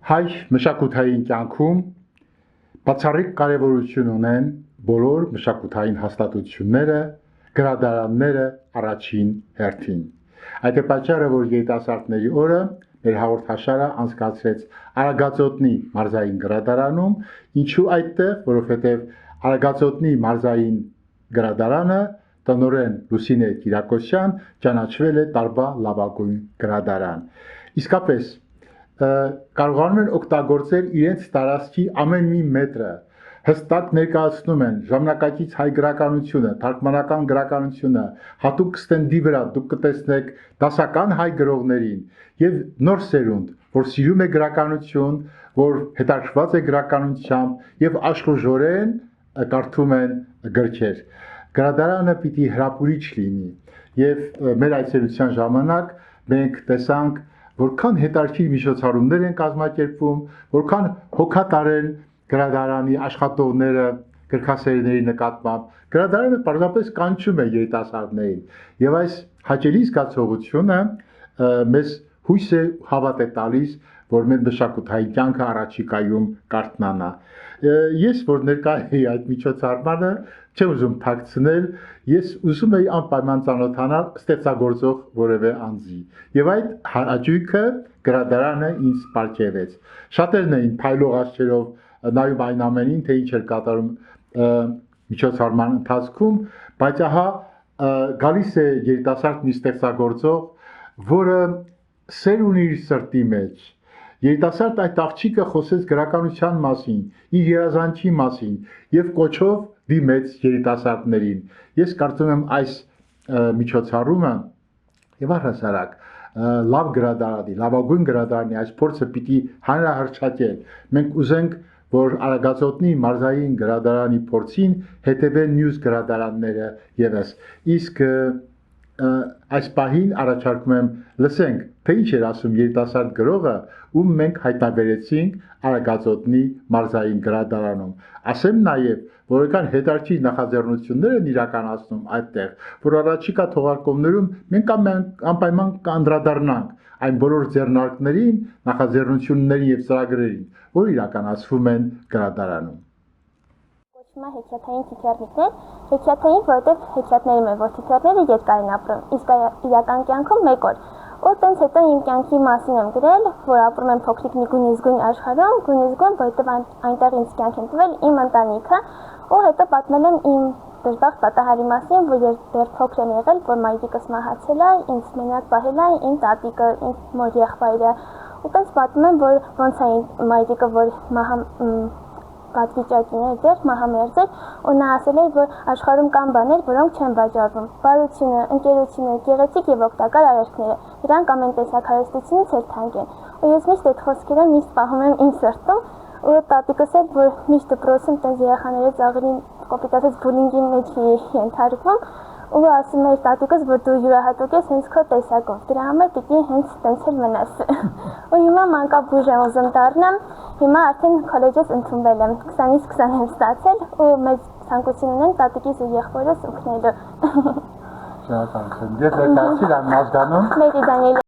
Հայ մշակութային կյանքում բացառիկ կարևորություն ունեն բոլոր մշակութային հաստատությունները, գրադարանները առաջին հերթին։ Այդ է պատճառը, որ երիտասարդների օրը մեր հաղորդաշարը անցկացրեց Արագածոտնի մարզային գրադարանում, ինչու այդտեղ, որովհետև Արագածոտնի մարզային գրադարանը տնօրեն Լուսինե Կիրակոսյան ճանաչվել է տարվա լավագույն գրադարան։ Իսկապես կարողանում են օգտագործել իրենց տարածքի ամեն մի մետրը, հստակ ներկայացնում են ժամանակակից հայ գրականությունը, թարգմանական գրականությունը, հատուկ ստենդի վրա դուք կտեսնեք դասական հայ գրողներին եւ նոր սերունդ, որ սիրում է գրականություն, որ հետաքրքրված է գրականությամբ եւ աշխուժորեն կարդում են գրքեր։ Գրադարանը պիտի հրապուրիչ լինի եւ մեր այցելության ժամանակ մենք տեսանք որքան հետաքրքիր միջոցառումներ են կազմակերպվում, որքան հոգատար են գրադարանի աշխատողները գրքասերների նկատմամբ, գրադարանը պարզապես կանչում է երիտասարդներին եւ այս հաճելի զգացողությունը մեզ հույս է հավատ է տալիս, որ մեր մշակութային կյանքը առաջիկայում կարթնանա։ Ես որ ներկա էի այդ միջոցառմանը, չեմ ուզում թաքցնել, ես ուզում էի անպայման ծանոթանալ ստեղծագործող որևէ անձի։ Եվ այդ հաճույքը գրադարանը ինձ պարգևեց։ Շատերն էին փայլող աչքերով նայում այն ամենին, թե ինչ էր կատարում միջոցառման ընթացքում, բայց ահա գալիս է երիտասարդ մի ստեղծագործող, որը սեր ունի իր սրտի մեջ։ Երիտասարդ այդ աղջիկը խոսեց գրականության մասին, իր երազանքի մասին եւ կոչով դիմեց երիտասարդներին։ Ես կարծում եմ այս միջոցառումը եւ առհասարակ լավ գրադարանի, լավագույն գրադարանի այս փորձը պիտի հանրահռչակել։ Մենք ուզենք, որ Արագածոտնի մարզային գրադարանի փորձին հետևեն մյուս գրադարանները եւս։ Իսկ այս պահին առաջարկում եմ լսենք, թե ինչ էր ասում երիտասարդ գրողը, ում մենք հայտնաբերեցինք Արագածոտնի մարզային գրադարանում։ Ասեմ նաև, որ որքան հետաքրքիր նախաձեռնություններ են իրականացնում այդտեղ, որ առաջիկա թողարկումներում մենք անպայման կանդրադառնանք այն բոլոր ձեռնարկներին, նախաձեռնություններին եւ ծրագրերին, որ իրականացվում են գրադարանում։ Կոչվում է հեքիաթային թիթեռնիկներ, հեքիաթային, որովհետև հեքիաթների մեջ որ թիթեռները երկար են ապրում, իսկ իրական կյանքում մեկ օր։ Ու տենց հետո իմ կյանքի մասին եմ գրել, որ ապրում եմ փոքրիկ մի գույնզգույն աշխարհում, գույնզգույն, որովհետև այնտեղ ինձ կյանք են տվել իմ ընտանիքը, ու հետո պատմել եմ իմ դժբախտ պատահարի մասին, որ ես դեռ փոքր եմ եղել, որ մայրիկս մահացել է, ինձ մենակ պահել է իմ տատիկը, իմ մոր եղբայրը։ Ու տենց պատմում եմ, որ ոնց է մայրիկը, որ պատվիճակին էր դեռ մահամերձ էր, ու նա ասել էր, որ աշխարհում կան բաներ, որոնք չեն վաճառվում։ Բարությունը, ընկերությունը, գեղեցիկ եւ օգտակար արարքները, դրանք ամեն տեսակ հարստությունից էլ թանկ են։ Ու ես միշտ այդ խոսքերը միշտ պահում եմ իմ սրտում, ու տատիկս էլ, որ միշտ դպրոցում տենց երեխաների ծաղրին կոպիտացած բուլինգի մեջ ենթարկվում, ու ասում էր տատիկս, որ դու յուրահատուկ ես հենց քո տեսակով, դրա համար պիտի հենց տենց էլ մնաս։ Ու հիմա մանկաբույժ եմ ուզում դառնամ, հիմա արդեն քոլեջից ընդունվել եմ, 20-ից 20 եմ ստացել, ու մեծ ցանկություն ունեմ տատիկիս ու եղբորս օգնելու։ Շնորհակալություն։ Ես եկացի լավ մազգանում։ Մերի Դանիել